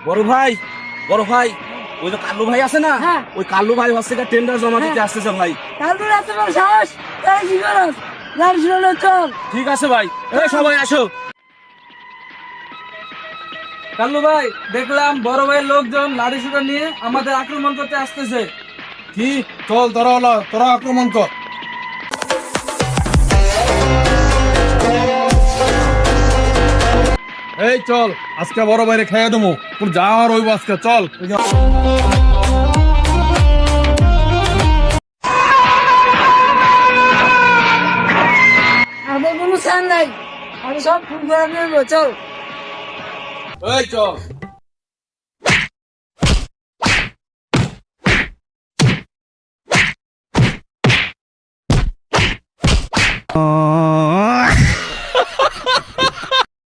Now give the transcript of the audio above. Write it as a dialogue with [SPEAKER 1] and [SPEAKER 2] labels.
[SPEAKER 1] বড় ভাই, বড় ভাই, ওই যে কাল্লু ভাই আছে না,
[SPEAKER 2] হ্যাঁ।
[SPEAKER 1] ওই কাল্লু ভাই হচ্ছে টেন্ডার জমা দিতে আসতেছে ভাই।
[SPEAKER 2] তারপরে এত বড় সাহস, তাই কি করস? গাড়ি শুনে চল।
[SPEAKER 1] ঠিক আছে ভাই, এই সবাই আসো।
[SPEAKER 3] কাল্লু ভাই, দেখলাম বড় ভাইয়ের লোকজন লাঠি সুটা নিয়ে আমাদের আক্রমণ করতে আসতেছে।
[SPEAKER 4] কি চল তোরা আক্রমণ কর। এই চল আজকে বড় বাইরে খাইয়া দেবো, তোর যাওয়ার হইব আজকে, চল।
[SPEAKER 2] আমার কোনো সান নাই, আমি সব ফুল করে নেবো, চল।
[SPEAKER 4] এই চল।